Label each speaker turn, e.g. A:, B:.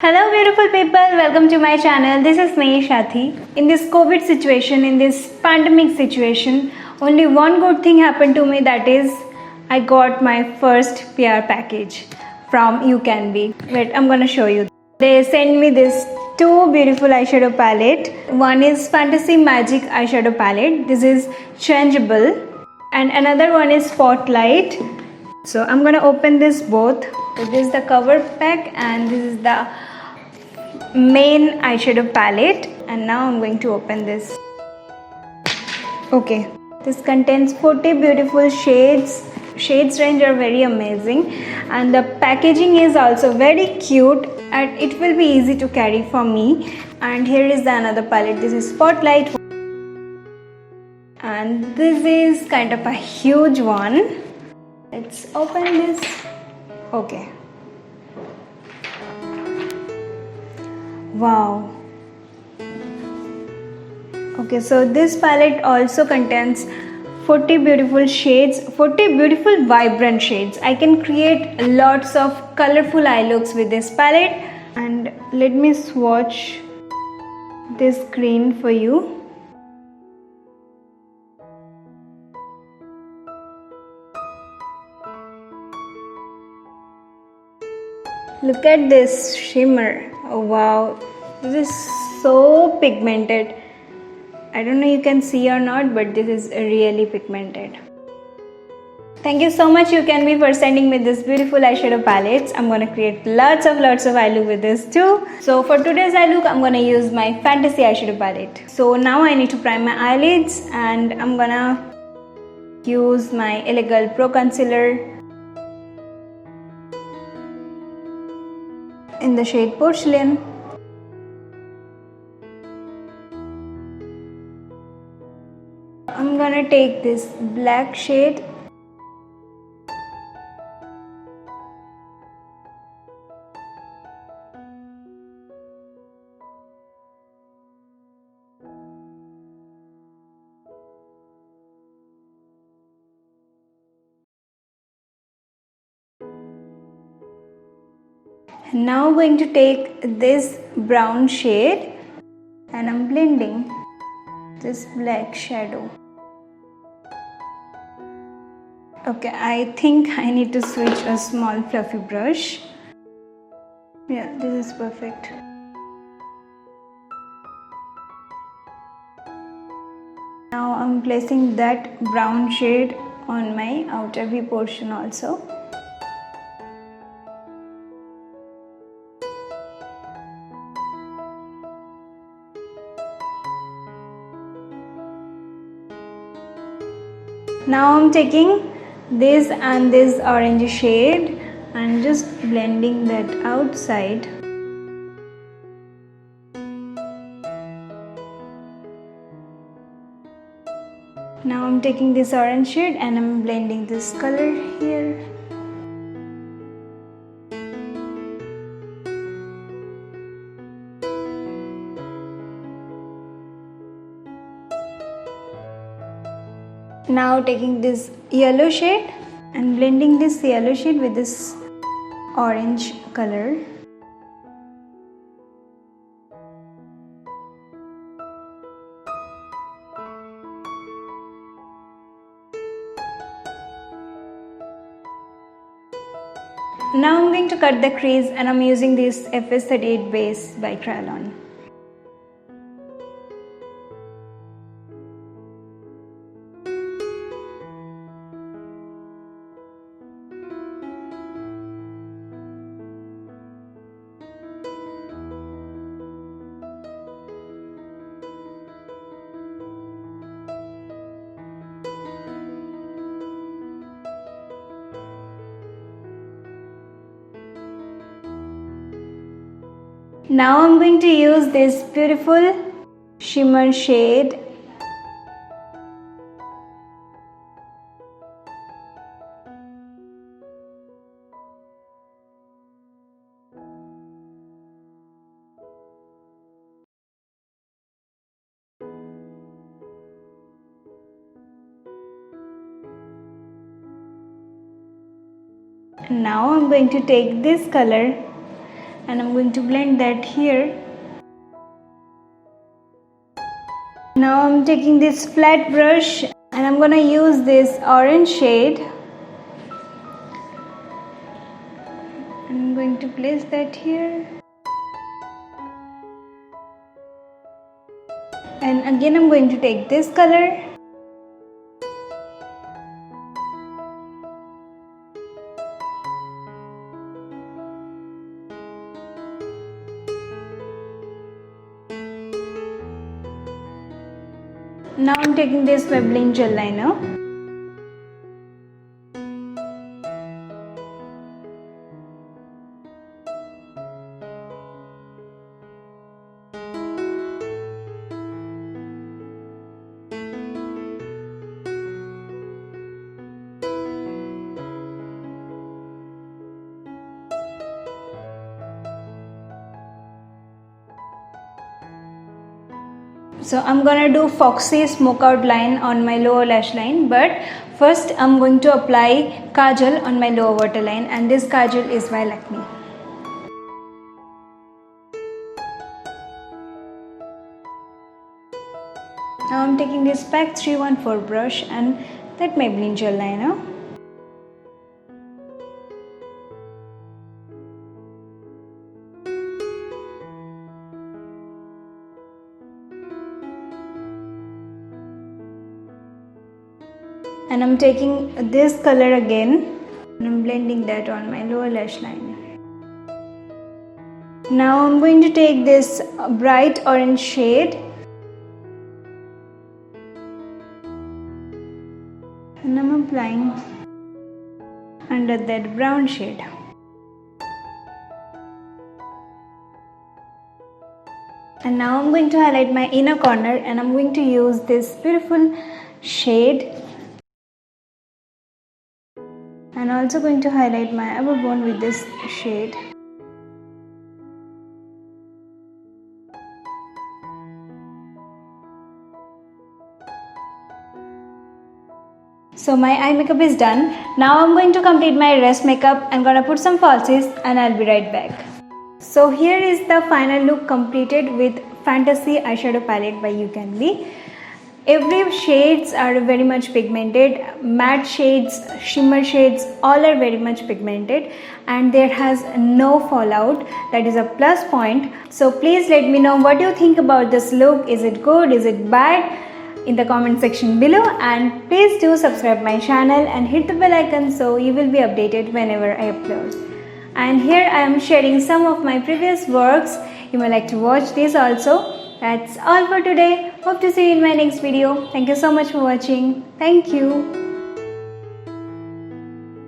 A: Hello beautiful people, welcome to my channel. This is me Shathi. In this COVID situation, in this pandemic situation, only one good thing happened to me, that is I got my first PR package from Ucanbe. Wait, I'm gonna show you. They sent me this two beautiful eyeshadow palette. One is Fantasy Magic eyeshadow palette. This is changeable, and another one is Spotlight. So I'm gonna open this both. So this is the cover pack and this is the main eyeshadow palette, and now I'm going to open this. Okay, this contains 40 beautiful shades. Shades range are very amazing, and the packaging is also very cute and it will be easy to carry for me. And here is the another palette. This is Spotlight, and this is kind of a huge one. Let's open this. Okay. Wow. Okay, so this palette also contains 40 beautiful shades, 40 beautiful vibrant shades. I can create lots of colorful eye looks with this palette. And let me swatch this green for you. Look at this shimmer. Oh wow, this is so pigmented. I don't know you can see or not, but this is really pigmented. Thank you so much Ucanbe for sending me this beautiful eyeshadow palettes. I'm gonna create lots of eye look with this too. So for today's eye look, I'm gonna use my Fantasy eyeshadow palette. So now I need to prime my eyelids, and I'm gonna use my Elegant Pro Concealer in the shade Porcelain. I'm gonna take this black shade Now I'm going to take this brown shade and I'm blending this black shadow. Okay, I think I need to switch a small fluffy brush. Yeah, this is perfect. Now I'm placing that brown shade on my outer V portion also. Now I'm taking this and this orange shade and just blending that outside. Now I'm taking this orange shade and I'm blending this color here. Now taking this yellow shade and blending this yellow shade with this orange color. Now I'm going to cut the crease, and I'm using this FS38 base by Kryolan. Now I'm going to use this beautiful shimmer shade. Now I'm going to take this color and I'm going to blend that here. Now I'm taking this flat brush and I'm gonna use this orange shade. I'm going to place that here. And again I'm going to take this color. Now I'm taking this Maybelline gel liner. So I'm gonna do Foxy smoke out line on my lower lash line, but first I'm going to apply kajal on my lower waterline, and this kajal is by Lakme. Now I'm taking this PAC 314 brush and that Maybelline gel liner. And I'm taking this color again and I'm blending that on my lower lash line. Now I'm going to take this bright orange shade and I'm applying under that brown shade. And now I'm going to highlight my inner corner and I'm going to use this beautiful shade. And also going to highlight my eyebrow bone with this shade. So my eye makeup is done. Now I'm going to complete my rest makeup. I'm gonna put some falsies and I'll be right back. So here is the final look completed with Fantasy eyeshadow palette by Ucanbe. Every shades are very much pigmented, matte shades, shimmer shades, all are very much pigmented and there has no fallout. That is a plus point. So please let me know what you think about this look. Is it good? Is it bad? In the comment section below, and please do subscribe my channel and hit the bell icon so you will be updated whenever I upload. And here I am sharing some of my previous works. You may like to watch this also. That's all for today. Hope to see you in my next video. Thank you so much for watching. Thank you.